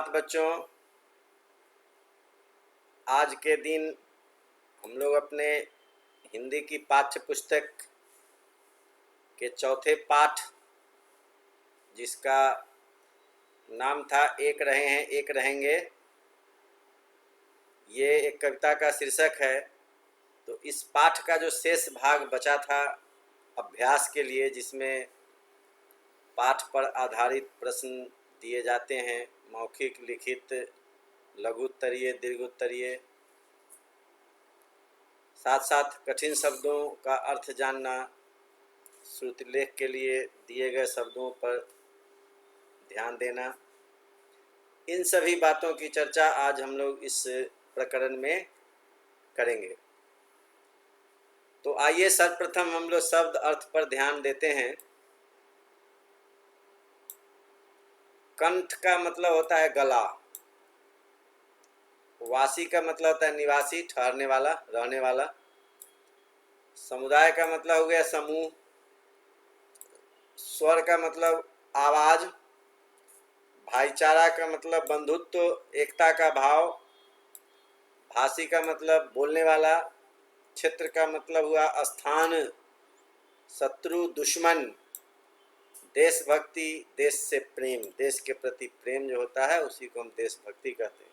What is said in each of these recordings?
सुप्रभात बच्चों। आज के दिन हम लोग अपने हिंदी की पाठ्य पुस्तक के चौथे पाठ, जिसका नाम था एक रहे हैं एक रहेंगे, ये एक कविता का शीर्षक है। तो इस पाठ का जो शेष भाग बचा था अभ्यास के लिए, जिसमें पाठ पर आधारित प्रश्न दिए जाते हैं, मौखिक, लिखित, लघु उत्तरीय, दीर्घ उत्तरीय, साथ साथ कठिन शब्दों का अर्थ जानना, श्रुतिलेख के लिए दिए गए शब्दों पर ध्यान देना, इन सभी बातों की चर्चा आज हम लोग इस प्रकरण में करेंगे। तो आइए सर्वप्रथम हम लोग शब्द अर्थ पर ध्यान देते हैं। कंठ का मतलब होता है गला, वासी का मतलब होता है निवासी, ठहरने वाला, रहने वाला। समुदाय का मतलब हो गया समूह। स्वर का मतलब आवाज। भाईचारा का मतलब बंधुत्व, एकता का भाव। भाषी का मतलब बोलने वाला। क्षेत्र का मतलब हुआ स्थान, शत्रु, दुश्मन। देशभक्ति, देश से प्रेम, देश के प्रति प्रेम जो होता है उसी को हम देशभक्ति कहते हैं।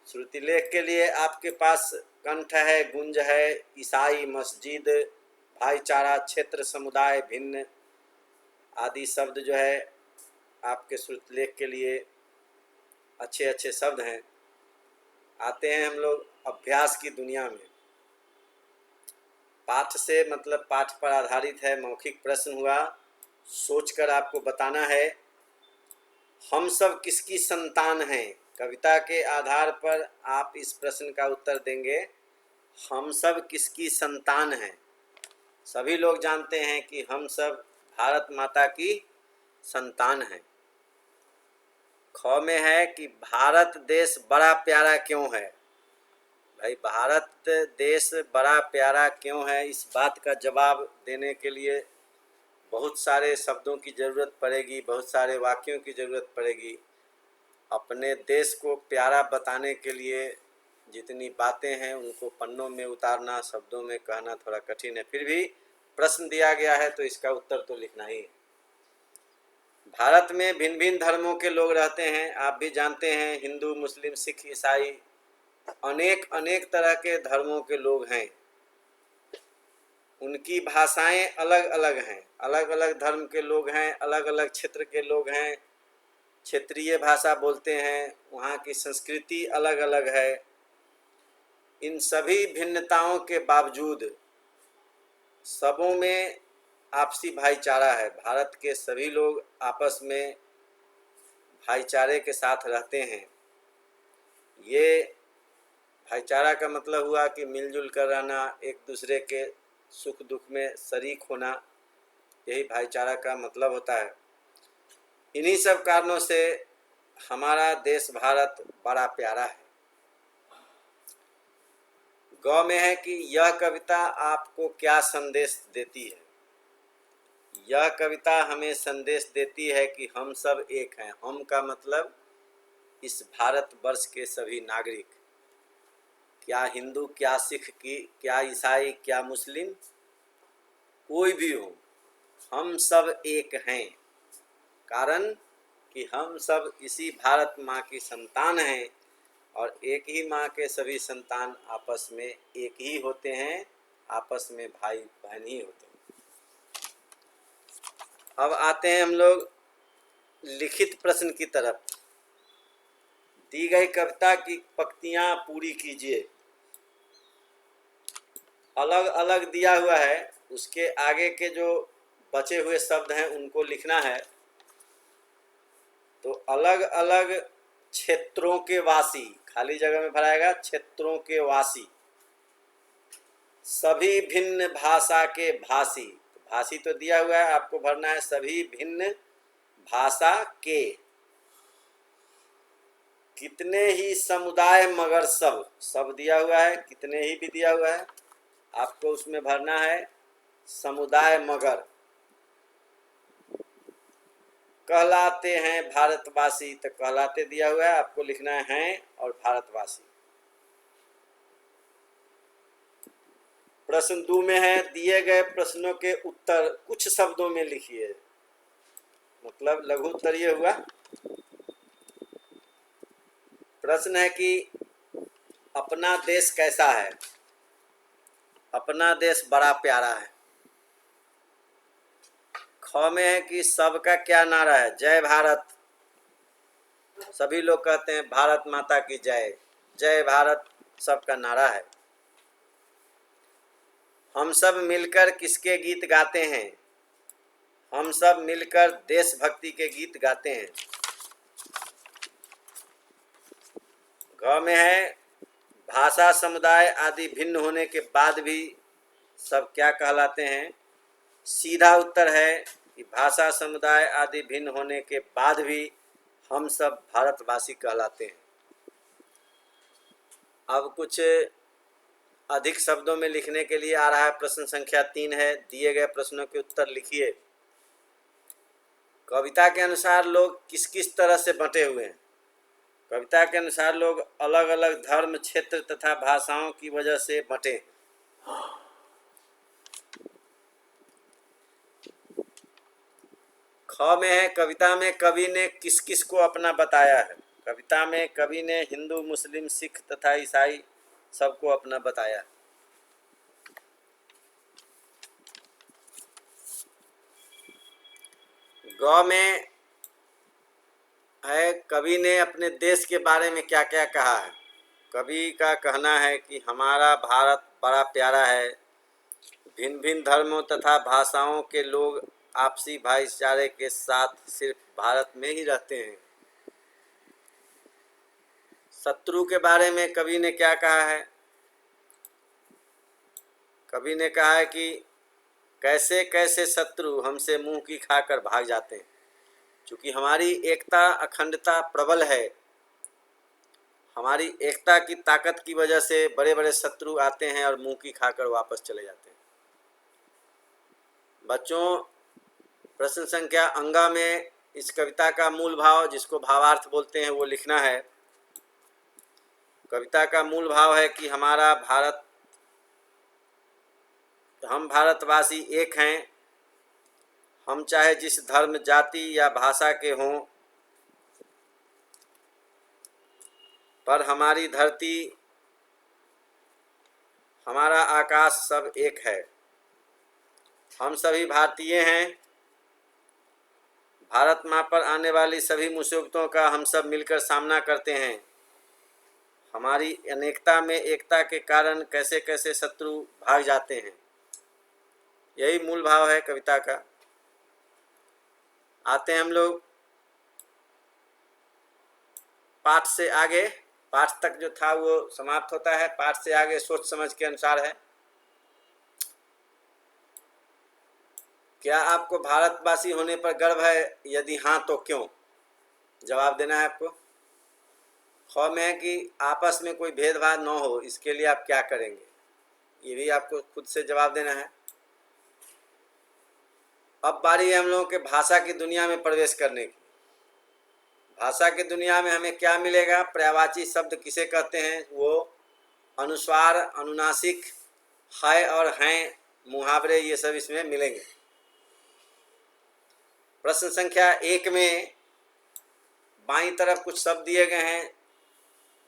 श्रुतिलेख के लिए आपके पास कंठ है, गुंज है, ईसाई, मस्जिद, भाईचारा, क्षेत्र, समुदाय, भिन्न आदि शब्द जो है आपके श्रुतिलेख के लिए अच्छे अच्छे शब्द हैं। आते हैं हम लोग अभ्यास की दुनिया में। पाठ से मतलब पाठ पर आधारित है, मौखिक प्रश्न हुआ। सोचकर आपको बताना है हम सब किसकी संतान हैं। कविता के आधार पर आप इस प्रश्न का उत्तर देंगे, हम सब किसकी संतान हैं। सभी लोग जानते हैं कि हम सब भारत माता की संतान हैं। ख में है कि भारत देश बड़ा प्यारा क्यों है। भाई, भारत देश बड़ा प्यारा क्यों है, इस बात का जवाब देने के लिए बहुत सारे शब्दों की ज़रूरत पड़ेगी, बहुत सारे वाक्यों की ज़रूरत पड़ेगी। अपने देश को प्यारा बताने के लिए जितनी बातें हैं उनको पन्नों में उतारना, शब्दों में कहना थोड़ा कठिन है। फिर भी प्रश्न दिया गया है तो इसका उत्तर तो लिखना ही है। भारत में भिन्न भिन्न धर्मों के लोग रहते हैं, आप भी जानते हैं। हिंदू, मुस्लिम, सिख, ईसाई, अनेक अनेक तरह के धर्मों के लोग हैं। उनकी भाषाएं अलग अलग हैं, अलग अलग धर्म के लोग हैं, अलग अलग क्षेत्र के लोग हैं, क्षेत्रीय भाषा बोलते हैं, वहाँ की संस्कृति अलग अलग है। इन सभी भिन्नताओं के बावजूद सबों में आपसी भाईचारा है। भारत के सभी लोग आपस में भाईचारे के साथ रहते हैं। ये भाईचारा का मतलब हुआ कि मिलजुल कर रहना, एक दूसरे के सुख दुख में शरीक होना, यही भाईचारा का मतलब होता है। इन्हीं सब कारणों से हमारा देश भारत बड़ा प्यारा है। ग में है कि यह कविता आपको क्या संदेश देती है। यह कविता हमें संदेश देती है कि हम सब एक हैं। हम का मतलब इस भारतवर्ष के सभी नागरिक, क्या हिंदू, क्या सिख, की क्या ईसाई, क्या मुस्लिम, कोई भी हो, हम सब एक हैं। कारण कि हम सब इसी भारत माँ की संतान हैं और एक ही माँ के सभी संतान आपस में एक ही होते हैं, आपस में भाई बहन ही होते हैं। अब आते हैं हम लोग लिखित प्रश्न की तरफ। दी गई कविता की पंक्तियाँ पूरी कीजिए। अलग अलग दिया हुआ है, उसके आगे के जो बचे हुए शब्द हैं उनको लिखना है। तो अलग अलग क्षेत्रों के वासी, खाली जगह में भराएगा क्षेत्रों के वासी, सभी भिन्न भाषा के भाषी। भाषी तो दिया हुआ है, आपको भरना है सभी भिन्न भाषा के। कितने ही समुदाय मगर सब, सब दिया हुआ है, कितने ही भी दिया हुआ है, आपको उसमें भरना है समुदाय मगर। कहलाते हैं भारतवासी। तो कहलाते दिया हुआ है, आपको लिखना है हैं और भारतवासी। प्रश्न 2 में है, दिए गए प्रश्नों के उत्तर कुछ शब्दों में लिखिए। मतलब लघु उत्तर ये हुआ। प्रश्न है कि अपना देश कैसा है। अपना देश बड़ा प्यारा है। ख में है कि सबका क्या नारा है, जय भारत। सभी लोग कहते हैं भारत माता की जय, जय भारत सबका नारा है। हम सब मिलकर किसके गीत गाते हैं। हम सब मिलकर देशभक्ति के गीत गाते हैं। घ में है, भाषा समुदाय आदि भिन्न होने के बाद भी सब क्या कहलाते हैं। सीधा उत्तर है कि भाषा समुदाय आदि भिन्न होने के बाद भी हम सब भारतवासी कहलाते हैं। अब कुछ अधिक शब्दों में लिखने के लिए आ रहा है। प्रश्न संख्या 3 है, दिए गए प्रश्नों के उत्तर लिखिए। कविता के अनुसार लोग किस किस तरह से बंटे हुए हैं। कविता के अनुसार लोग अलग अलग धर्म, क्षेत्र तथा भाषाओं की वजह से बंटे। ख में है, कविता में कवि ने किस किस को अपना बताया है। कविता में कवि ने हिंदू, मुस्लिम, सिख तथा ईसाई सबको अपना बताया। ग में है, कवि ने अपने देश के बारे में क्या क्या कहा है। कवि का कहना है कि हमारा भारत बड़ा प्यारा है। भिन्न भिन्न धर्मों तथा भाषाओं के लोग आपसी भाईचारे के साथ सिर्फ भारत में ही रहते हैं। शत्रु के बारे में कवि ने क्या कहा है। कवि ने कहा है कि कैसे कैसे शत्रु हमसे मुंह की खाकर भाग जाते हैं। क्योंकि हमारी एकता अखंडता प्रबल है। हमारी एकता की ताकत की वजह से बड़े बड़े शत्रु आते हैं और मुंह की खाकर वापस चले जाते हैं। बच्चों, प्रश्न संख्या अंगा में इस कविता का मूल भाव, जिसको भावार्थ बोलते हैं, वो लिखना है। कविता का मूल भाव है कि हमारा भारत, हम भारतवासी एक हैं। हम चाहे जिस धर्म, जाति या भाषा के हों, पर हमारी धरती, हमारा आकाश सब एक है। हम सभी भारतीय हैं। भारत माँ पर आने वाली सभी मुसीबतों का हम सब मिलकर सामना करते हैं। हमारी अनेकता में एकता के कारण कैसे कैसे शत्रु भाग जाते हैं। यही मूल भाव है कविता का। आते हैं हम लोग पाठ से आगे। पाठ तक जो था वो समाप्त होता है। पाठ से आगे सोच समझ के अनुसार है। क्या आपको भारतवासी होने पर गर्व है? यदि हाँ तो क्यों? जवाब देना है आपको। ख में है कि आपस में कोई भेदभाव न हो, इसके लिए आप क्या करेंगे? ये भी आपको खुद से जवाब देना है। अब बारी है हम लोगों के भाषा की दुनिया में प्रवेश करने की। भाषा की दुनिया में हमें क्या मिलेगा? पर्यायवाची शब्द किसे कहते हैं? वो अनुस्वार, अनुनासिक, है और हैं, मुहावरे, ये सब इसमें मिलेंगे। प्रश्न संख्या 1 में बाईं तरफ कुछ शब्द दिए गए हैं,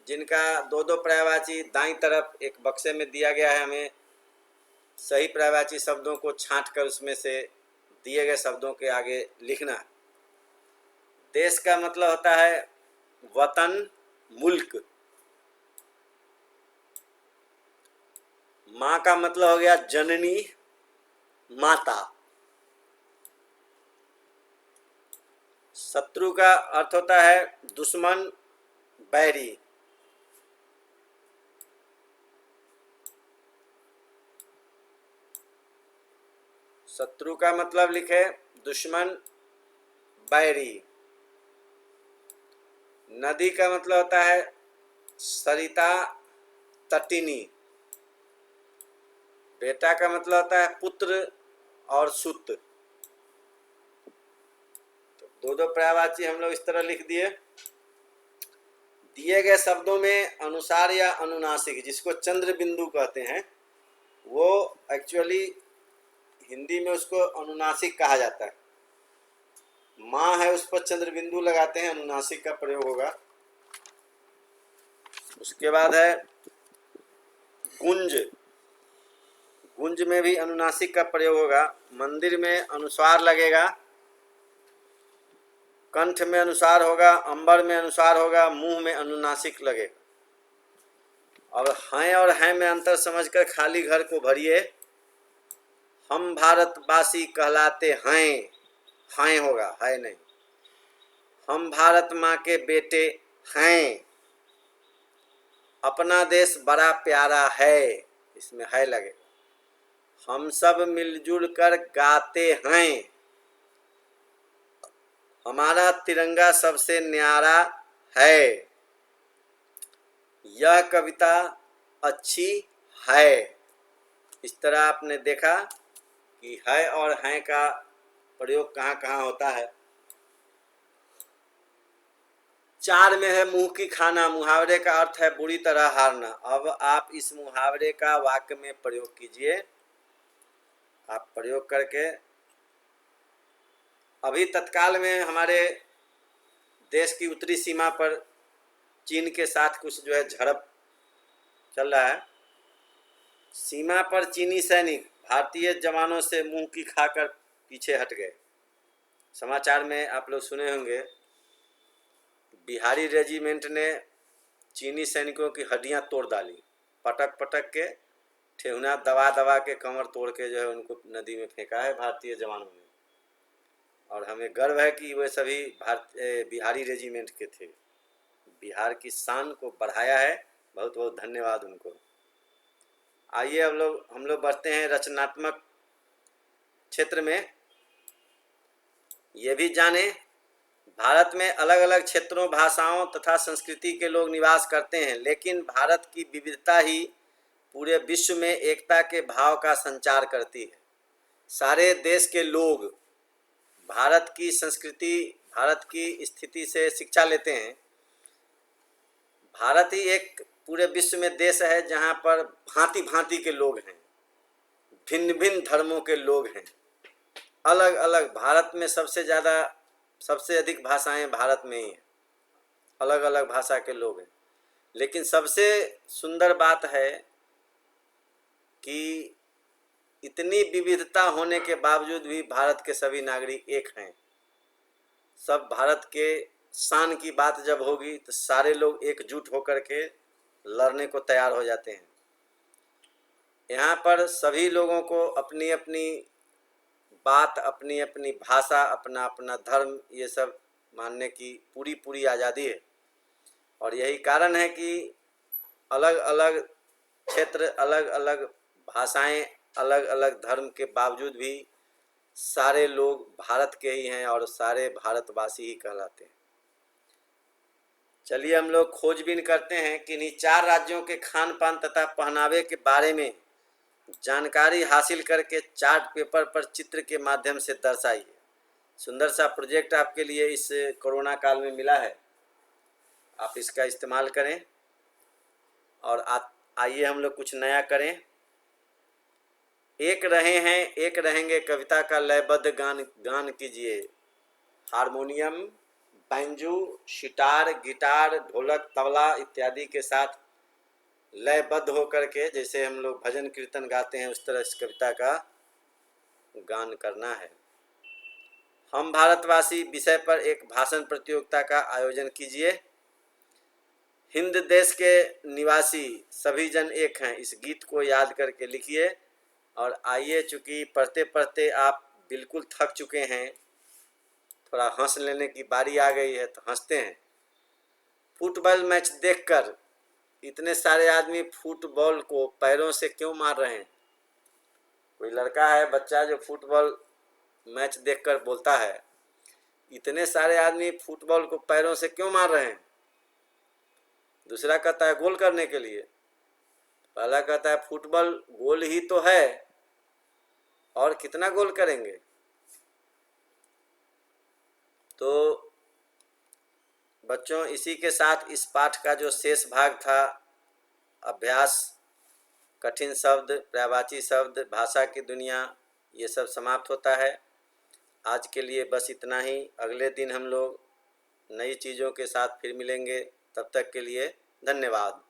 जिनका दो दो पर्यायवाची दाईं तरफ एक बक्से में दिया गया है। हमें सही पर्यायवाची शब्दों को छांट कर उसमें से दिए गए शब्दों के आगे लिखना। देश का मतलब होता है वतन, मुल्क। माँ का मतलब हो गया जननी, माता। शत्रु का अर्थ होता है दुश्मन, बैरी। शत्रु का मतलब लिखे दुश्मन, बैरी। नदी का मतलब होता है सरिता, तटिनी। बेटा का मतलब होता है पुत्र और सुत। तो दो दो पर्यायवाची हम लोग इस तरह लिख दिए। दिए गए शब्दों में अनुसार या अनुनासिक, जिसको चंद्र बिंदु कहते हैं, वो एक्चुअली हिंदी में उसको अनुनासिक कहा जाता है। माँ है उस पर चंद्र बिंदु लगाते हैं, अनुनासिक का प्रयोग होगा। उसके बाद है गुंज, गुंज में भी अनुनासिक का प्रयोग होगा। मंदिर में अनुस्वार लगेगा, कंठ में अनुसार होगा, अंबर में अनुसार होगा, मुंह में अनुनासिक लगेगा। और हैं और हैं में अंतर समझकर खाली घर को भरिए। हम भारतवासी कहलाते हैं, हैं होगा, है नहीं। हम भारत माँ के बेटे हैं। अपना देश बड़ा प्यारा है, इसमें है लगेगा। हम सब मिलजुल कर गाते हैं। हमारा तिरंगा सबसे न्यारा है। यह कविता अच्छी है। इस तरह आपने देखा कि है और हैं का प्रयोग कहाँ कहाँ होता है। 4 में है मुंह की खाना, मुहावरे का अर्थ है बुरी तरह हारना। अब आप इस मुहावरे का वाक्य में प्रयोग कीजिए। आप प्रयोग करके, अभी तत्काल में हमारे देश की उत्तरी सीमा पर चीन के साथ कुछ जो है झड़प चल रहा है। सीमा पर चीनी सैनिक भारतीय जवानों से मुंह की खाकर पीछे हट गए। समाचार में आप लोग सुने होंगे, बिहारी रेजिमेंट ने चीनी सैनिकों की हड्डियां तोड़ डाली, पटक पटक के, ठेहुना दबा दबा के कमर तोड़ के जो है उनको नदी में फेंका है भारतीय जवानों ने। और हमें गर्व है कि वे सभी बिहारी रेजिमेंट के थे। बिहार की शान को बढ़ाया है, बहुत बहुत धन्यवाद उनको। आइए अब हम लोग बढ़ते हैं रचनात्मक क्षेत्र में। ये भी जाने, भारत में अलग अलग क्षेत्रों, भाषाओं तथा संस्कृति के लोग निवास करते हैं, लेकिन भारत की विविधता ही पूरे विश्व में एकता के भाव का संचार करती है। सारे देश के लोग भारत की संस्कृति, भारत की स्थिति से शिक्षा लेते हैं। भारत ही एक पूरे विश्व में देश है जहाँ पर भांति भांति के लोग हैं, भिन्न भिन्न धर्मों के लोग हैं, अलग अलग। भारत में सबसे अधिक भाषाएं भारत में ही हैं, अलग अलग भाषा के लोग हैं। लेकिन सबसे सुंदर बात है कि इतनी विविधता होने के बावजूद भी भारत के सभी नागरिक एक हैं। सब भारत के शान की बात जब होगी तो सारे लोग एकजुट होकर के लड़ने को तैयार हो जाते हैं। यहाँ पर सभी लोगों को अपनी अपनी बात, अपनी अपनी भाषा, अपना अपना धर्म, ये सब मानने की पूरी पूरी आज़ादी है। और यही कारण है कि अलग अलग क्षेत्र, अलग अलग भाषाएं, अलग अलग धर्म के बावजूद भी सारे लोग भारत के ही हैं और सारे भारतवासी ही कहलाते हैं। चलिए हम लोग खोजबीन करते हैं कि इन्हीं 4 राज्यों के खान पान तथा पहनावे के बारे में जानकारी हासिल करके चार्ट पेपर पर चित्र के माध्यम से दर्शाइए। सुंदर सा प्रोजेक्ट आपके लिए इस कोरोना काल में मिला है, आप इसका इस्तेमाल करें और आइए हम लोग कुछ नया करें। एक रहे हैं एक रहेंगे कविता का लयबद्ध गान कीजिए। हारमोनियम, बैंजू, सितार, गिटार, ढोलक, तबला इत्यादि के साथ लयबद्ध होकर के, जैसे हम लोग भजन कीर्तन गाते हैं उस तरह इस कविता का गान करना है। हम भारतवासी विषय पर एक भाषण प्रतियोगिता का आयोजन कीजिए। हिंद देश के निवासी सभी जन एक हैं, इस गीत को याद करके लिखिए। और आइए, चूँकि पढ़ते पढ़ते आप बिल्कुल थक चुके हैं, थोड़ा हंस लेने की बारी आ गई है तो हंसते हैं। फुटबॉल मैच देखकर इतने सारे आदमी फुटबॉल को पैरों से क्यों मार रहे हैं? कोई लड़का है, बच्चा, जो फुटबॉल मैच देखकर बोलता है, इतने सारे आदमी फुटबॉल को पैरों से क्यों मार रहे हैं? दूसरा कहता है गोल करने के लिए। पहला कहता है फुटबॉल गोल ही तो है, और कितना गोल करेंगे? तो बच्चों, इसी के साथ इस पाठ का जो शेष भाग था, अभ्यास, कठिन शब्द, पर्यायवाची शब्द, भाषा की दुनिया, ये सब समाप्त होता है। आज के लिए बस इतना ही। अगले दिन हम लोग नई चीज़ों के साथ फिर मिलेंगे। तब तक के लिए धन्यवाद।